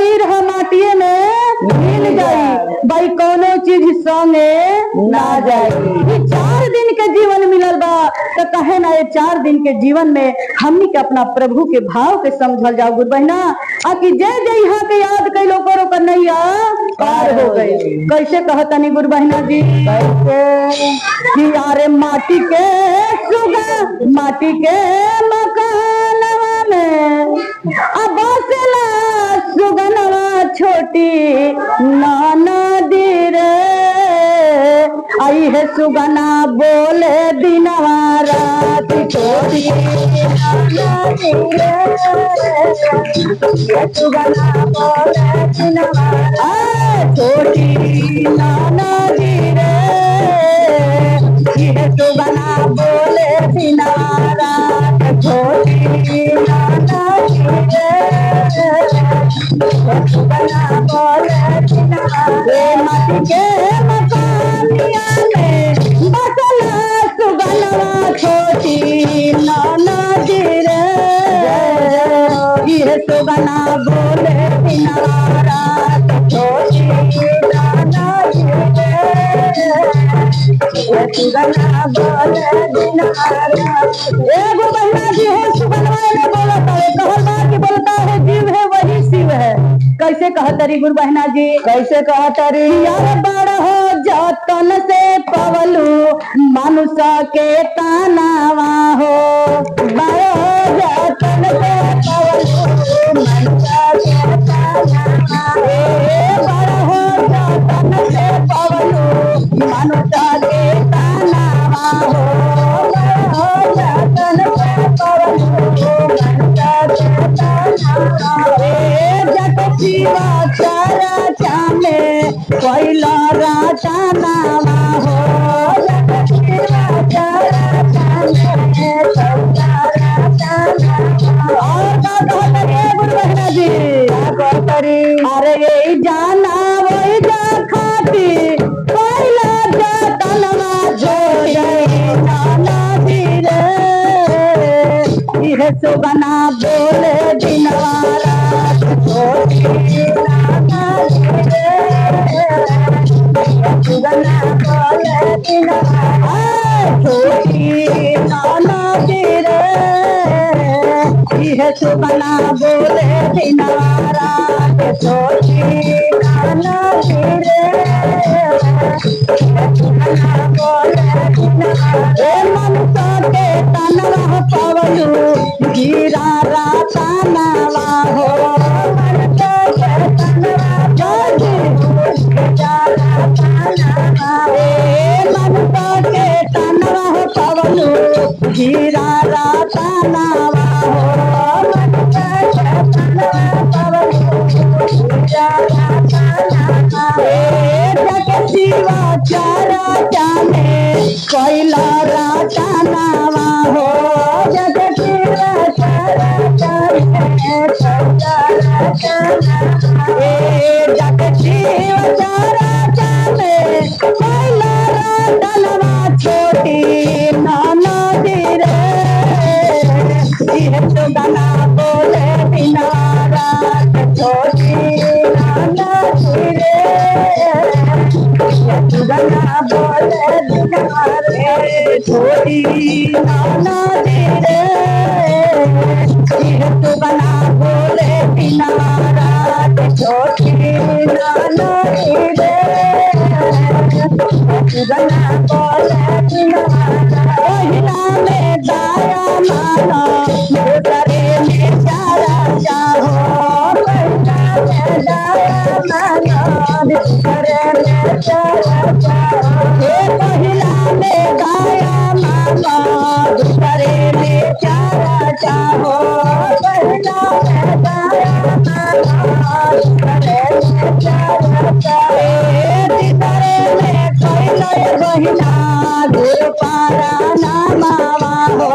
शरीर है माटिए में मिल जाई, भाई कोनो चीज संगे ना जाई। 4 दिन के जीवन मिलल बा तो कहे ना ये 4 दिन के जीवन में हमनी के अपना प्रभु के भाव के समझल जाओ गुरु बहना। आकि जय जय यहाँ के याद कैलो करो कन्हैया पार हो गई। कैसे कहतनी गुरु बहना जी? कैसे कि यारे माटी के सुगा माटी के मकानवा में अब बसला सुगनवा छोटी नदी रे। आई है सुगना बोले दिनवा रात छोटी नदी रे। सुगना बोले दिनवा छोटी नदी रे। ये सुगना बोले दिनवा रात छोटी नदी रे। सुगना बोले दिनवा माटी के मकानिया में बसला सुगनवा छोटी नदी रे। ये सुगना बोले दिनवा रात छोटी नदी रे। सुगना बोले दिनवा रात। एगो बहना जी है सुगनवा में बोलता है, कहलवा कि बोलता है जीव है वही शिव है। कैसे कहतरी गुरु बहना जी? कैसे कहतरी? यार बड़ हो जतन से पवलू मनुष्य के तानावा हो। बड़ हो जतन से पवलू मनुष्य के तानावा। बड़ हो जतन से पवलू मनुष्य के तानावा हो। बड़ हो जतन से पवलू मनुष्य के तानावा। जीवा चारा चामे कोइला राजा नामा हो। जीवा चारा चामे कोइला राजा नामा। और का कहतरी गुरु बहना जी? क्या कहतरी? अरे ये जाना वही जा खाती कोइला जतनवा जो जय नाना धीरे। यह सुगना बोले दिनवा रात छोटी सुगना बोले दिनवा छोटी नदी रे। यह सुगना बोले दिनवा रात छोटी नदी रे। सुगना बोले दिनवा मनुष्य के तनवा पवलू गिरा राता नवा हो। हीरा राता नावा हो। जगसीवा चारा चामे कोइला राता नावा हो। जगसीवा चारा चामे कोइला राता नावा। जगसीवा चारा चामे कोइला राता नावा छोटी नदी रे। सुगना बोले दिनवा रात छोटी नदी रे। सुगना बोले दिनवा रे छोटी नदी रे। सुगना बोले दिनवा रात छोटी नदी रे। सुगना बोले दिनवा ओहिना में दाया मानो दूसरे में चारा चाहो। ओहिना में दाया मानो दूसरे में चारा चाहो। ओहिना में दाया मानो दूसरे में चारा चाहो। ओहिना में दाया मानो दूसरे में चारा चाहो। तीसरे में कोइला बहिना गुरु पारा नामावा हो।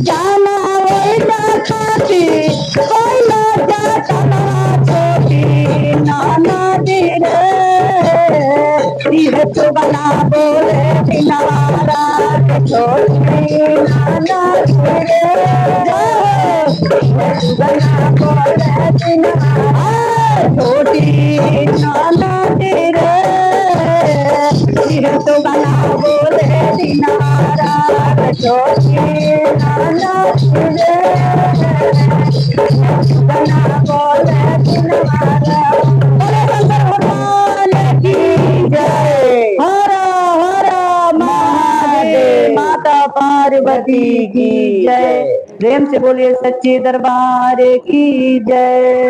जाना वही जा खाती कोइला जातना छोटी नदी रे। सुगना बोले दिनवा रात छोटी नदी सुगना बोले दिनहारा छोटी नाना तेरे यह सुगना बोले दिनहारा छोटी नाना तेरे सुगना बोले दिनहारा बोले शंकर भगवान की जय हर हर महादेव माता पार्वती की जय प्रेम से बोलिए सच्चे दरबार की जय।